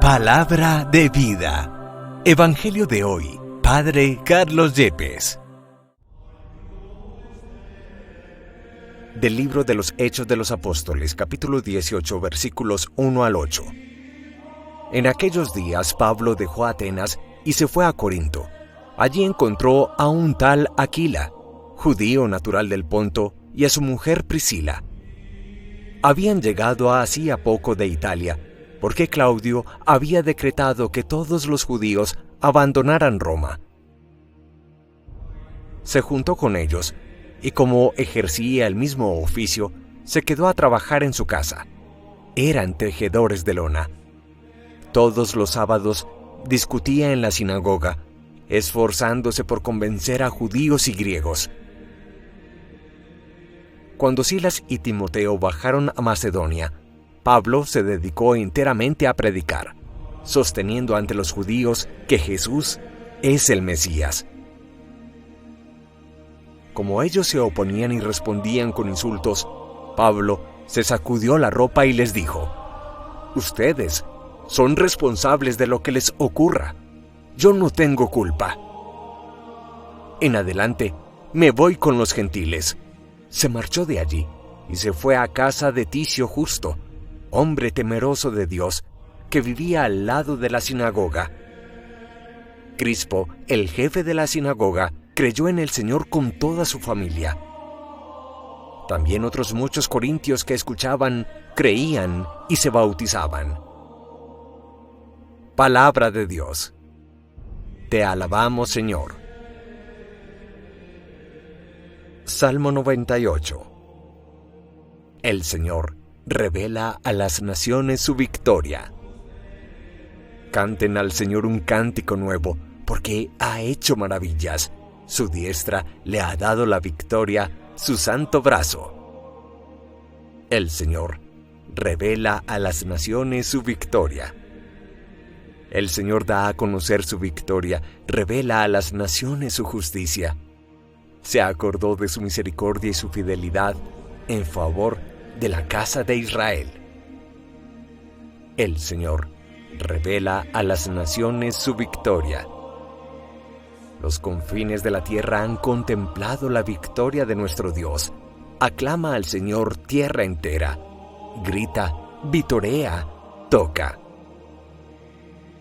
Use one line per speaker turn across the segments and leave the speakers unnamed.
Palabra de vida. Evangelio de hoy. Padre Carlos Yepes. Del libro de los Hechos de los Apóstoles, capítulo 18, versículos 1 al 8. En aquellos días Pablo dejó Atenas y se fue a Corinto. Allí encontró a un tal Aquila, judío natural del Ponto, y a su mujer Priscila. Habían llegado hacía poco de Italia, porque Claudio había decretado que todos los judíos abandonaran Roma. Se juntó con ellos, y como ejercía el mismo oficio, se quedó a trabajar en su casa. Eran tejedores de lona. Todos los sábados discutía en la sinagoga, esforzándose por convencer a judíos y griegos. Cuando Silas y Timoteo bajaron a Macedonia, Pablo se dedicó enteramente a predicar, sosteniendo ante los judíos que Jesús es el Mesías. Como ellos se oponían y respondían con insultos, Pablo se sacudió la ropa y les dijo: «Ustedes son responsables de lo que les ocurra. Yo no tengo culpa. En adelante me voy con los gentiles». Se marchó de allí y se fue a casa de Ticio Justo, hombre temeroso de Dios, que vivía al lado de la sinagoga. Crispo, el jefe de la sinagoga, creyó en el Señor con toda su familia. También otros muchos corintios que escuchaban, creían y se bautizaban. Palabra de Dios. Te alabamos, Señor. Salmo 98. El Señor revela a las naciones su victoria. Canten al Señor un cántico nuevo, porque ha hecho maravillas. Su diestra le ha dado la victoria, su santo brazo. El Señor revela a las naciones su victoria. El Señor da a conocer su victoria, revela a las naciones su justicia. Se acordó de su misericordia y su fidelidad en favor de la casa de Israel. El Señor revela a las naciones su victoria. Los confines de la tierra han contemplado la victoria de nuestro Dios. Aclama al Señor tierra entera. Grita, vitorea, toca.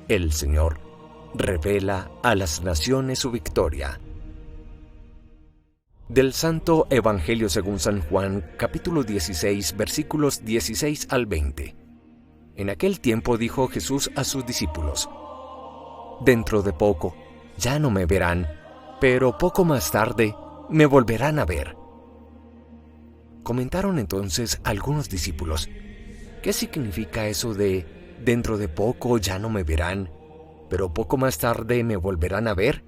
El Señor revela a las naciones su victoria. Del Santo Evangelio según San Juan, capítulo 16, versículos 16 al 20. En aquel tiempo dijo Jesús a sus discípulos: «Dentro de poco ya no me verán, pero poco más tarde me volverán a ver». Comentaron entonces algunos discípulos: «¿Qué significa eso de dentro de poco ya no me verán, pero poco más tarde me volverán a ver?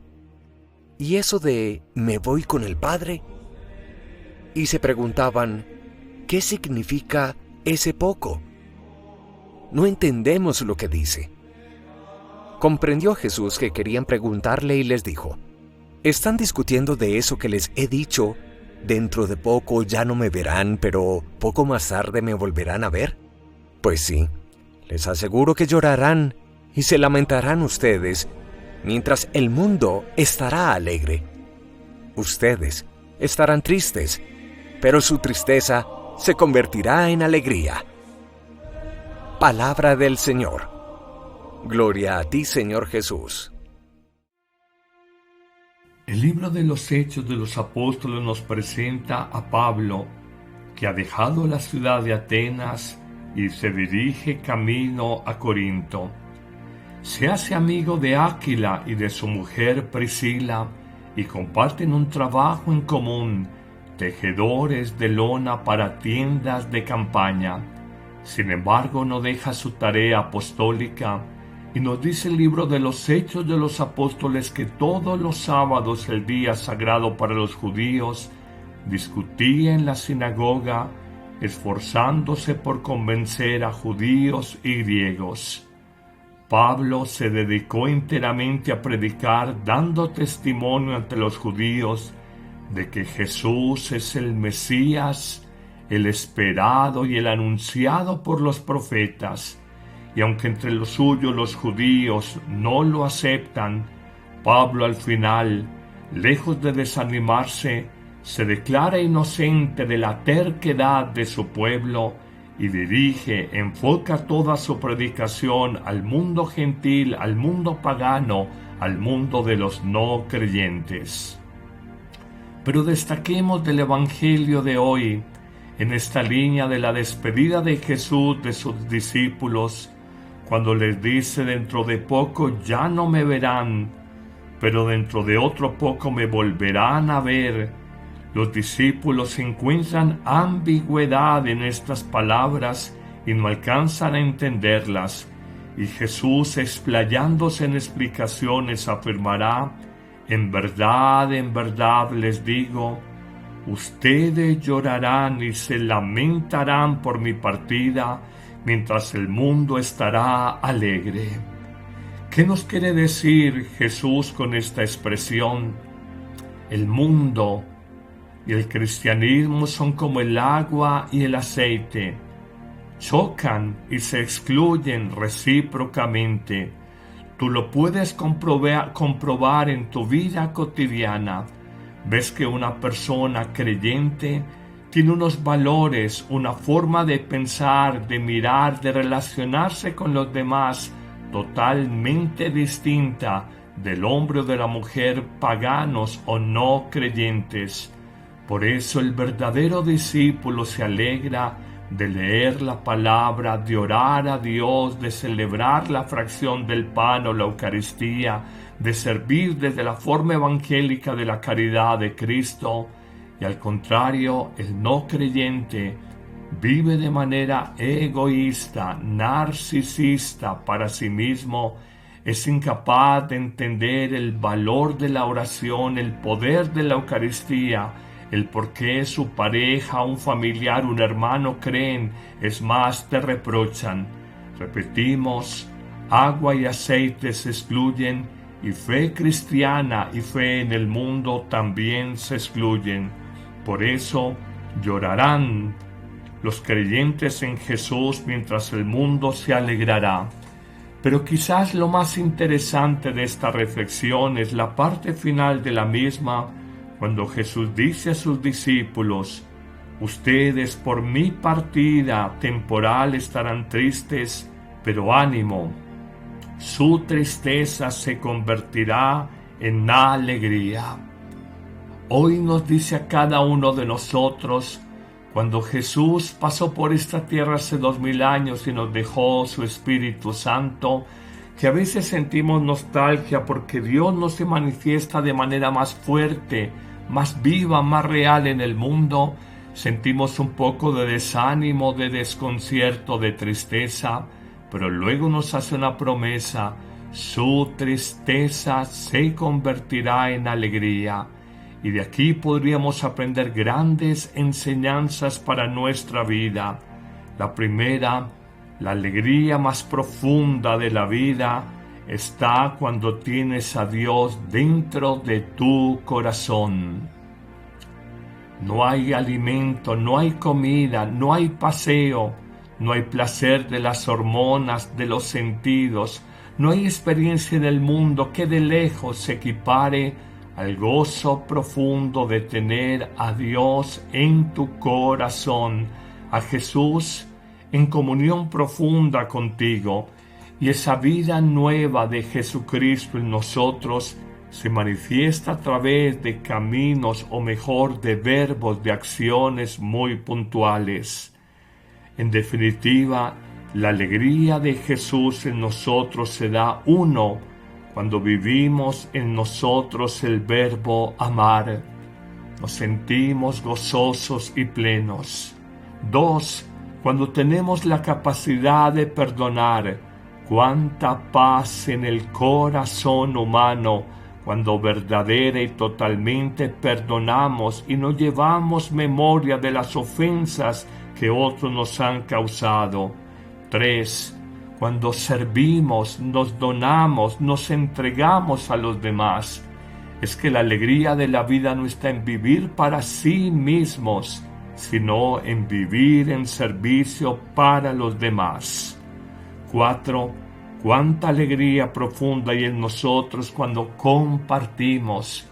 ¿Y eso de me voy con el Padre?». Y se preguntaban: ¿qué significa ese poco? No entendemos lo que dice. Comprendió Jesús que querían preguntarle y les dijo: ¿están discutiendo de eso que les he dicho? Dentro de poco ya no me verán, pero poco más tarde me volverán a ver. Pues sí, les aseguro que llorarán y se lamentarán ustedes, mientras el mundo estará alegre. Ustedes estarán tristes, pero su tristeza se convertirá en alegría. Palabra del Señor. Gloria a ti, Señor Jesús.
El libro de los Hechos de los Apóstoles nos presenta a Pablo, que ha dejado la ciudad de Atenas y se dirige camino a Corinto. Se hace amigo de Aquila y de su mujer Priscila y comparten un trabajo en común, tejedores de lona para tiendas de campaña. Sin embargo, no deja su tarea apostólica y nos dice el libro de los Hechos de los Apóstoles que todos los sábados, el día sagrado para los judíos, discutía en la sinagoga, esforzándose por convencer a judíos y griegos. Pablo se dedicó enteramente a predicar, dando testimonio ante los judíos de que Jesús es el Mesías, el esperado y el anunciado por los profetas, y aunque entre los suyos los judíos no lo aceptan, Pablo al final, lejos de desanimarse, se declara inocente de la terquedad de su pueblo y enfoca toda su predicación al mundo gentil, al mundo pagano, al mundo de los no creyentes. Pero destaquemos del Evangelio de hoy, en esta línea de la despedida de Jesús de sus discípulos, cuando les dice: dentro de poco ya no me verán, pero dentro de otro poco me volverán a ver. Los discípulos encuentran ambigüedad en estas palabras y no alcanzan a entenderlas, y Jesús, explayándose en explicaciones, afirmará: en verdad les digo, ustedes llorarán y se lamentarán por mi partida, mientras el mundo estará alegre. ¿Qué nos quiere decir Jesús con esta expresión? El mundo y el cristianismo son como el agua y el aceite. Chocan y se excluyen recíprocamente. Tú lo puedes comprobar en tu vida cotidiana. Ves que una persona creyente tiene unos valores, una forma de pensar, de mirar, de relacionarse con los demás totalmente distinta del hombre o de la mujer paganos o no creyentes. Por eso el verdadero discípulo se alegra de leer la palabra, de orar a Dios, de celebrar la fracción del pan o la Eucaristía, de servir desde la forma evangélica de la caridad de Cristo. Y al contrario, el no creyente vive de manera egoísta, narcisista para sí mismo, es incapaz de entender el valor de la oración, el poder de la Eucaristía, el por qué su pareja, un familiar, un hermano creen, es más, te reprochan. Repetimos, agua y aceite se excluyen y fe cristiana y fe en el mundo también se excluyen. Por eso llorarán los creyentes en Jesús mientras el mundo se alegrará. Pero quizás lo más interesante de esta reflexión es la parte final de la misma, cuando Jesús dice a sus discípulos: ustedes por mi partida temporal estarán tristes, pero ánimo, su tristeza se convertirá en alegría. Hoy nos dice a cada uno de nosotros, cuando Jesús pasó por esta tierra hace 2000 años y nos dejó su Espíritu Santo, que a veces sentimos nostalgia porque Dios no se manifiesta de manera más fuerte, más viva, más real en el mundo. Sentimos un poco de desánimo, de desconcierto, de tristeza, pero luego nos hace una promesa: su tristeza se convertirá en alegría. Y de aquí podríamos aprender grandes enseñanzas para nuestra vida. La primera, la alegría más profunda de la vida está cuando tienes a Dios dentro de tu corazón. No hay alimento, no hay comida, no hay paseo, no hay placer de las hormonas, de los sentidos, no hay experiencia en el mundo que de lejos se equipare al gozo profundo de tener a Dios en tu corazón, a Jesús en comunión profunda contigo, y esa vida nueva de Jesucristo en nosotros se manifiesta a través de caminos, o mejor, de verbos, de acciones muy puntuales. En definitiva, la alegría de Jesús en nosotros se da, uno, cuando vivimos en nosotros el verbo amar, nos sentimos gozosos y plenos. 2, cuando tenemos la capacidad de perdonar. Cuánta paz en el corazón humano cuando verdadera y totalmente perdonamos y no llevamos memoria de las ofensas que otros nos han causado. 3, cuando servimos, nos donamos, nos entregamos a los demás. Es que la alegría de la vida no está en vivir para sí mismos, sino en vivir en servicio para los demás. 4. Cuánta alegría profunda hay en nosotros cuando compartimos.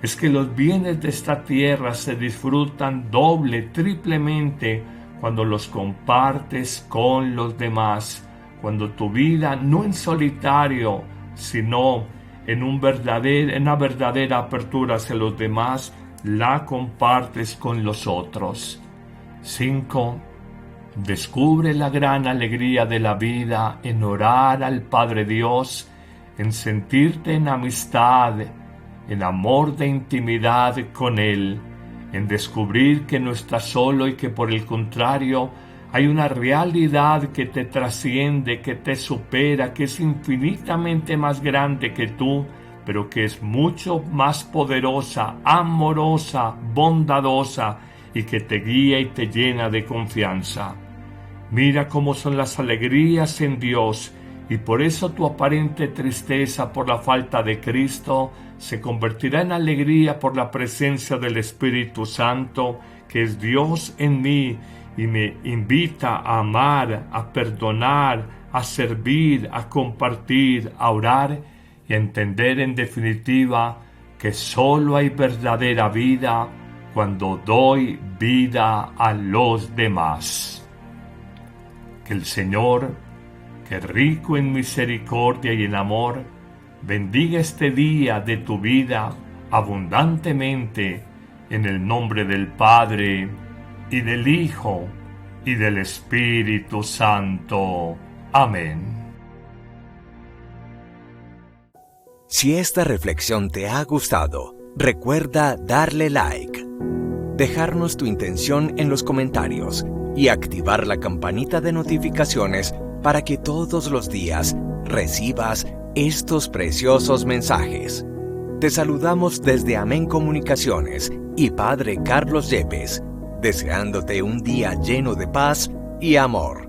Es que los bienes de esta tierra se disfrutan doble, triplemente cuando los compartes con los demás, cuando tu vida no en solitario, sino en una verdadera apertura hacia los demás, la compartes con los otros. 5. Descubre la gran alegría de la vida en orar al Padre Dios, en sentirte en amistad, en amor de intimidad con Él, en descubrir que no estás solo y que por el contrario hay una realidad que te trasciende, que te supera, que es infinitamente más grande que tú, pero que es mucho más poderosa, amorosa, bondadosa y que te guía y te llena de confianza. Mira cómo son las alegrías en Dios y por eso tu aparente tristeza por la falta de Cristo se convertirá en alegría por la presencia del Espíritu Santo, que es Dios en mí y me invita a amar, a perdonar, a servir, a compartir, a orar y a entender en definitiva que solo hay verdadera vida cuando doy vida a los demás. Que el Señor, que rico en misericordia y en amor, bendiga este día de tu vida abundantemente en el nombre del Padre, y del Hijo, y del Espíritu Santo. Amén.
Si esta reflexión te ha gustado, recuerda darle like, dejarnos tu intención en los comentarios y activar la campanita de notificaciones para que todos los días recibas estos preciosos mensajes. Te saludamos desde Amén Comunicaciones y Padre Carlos Yepes, deseándote un día lleno de paz y amor.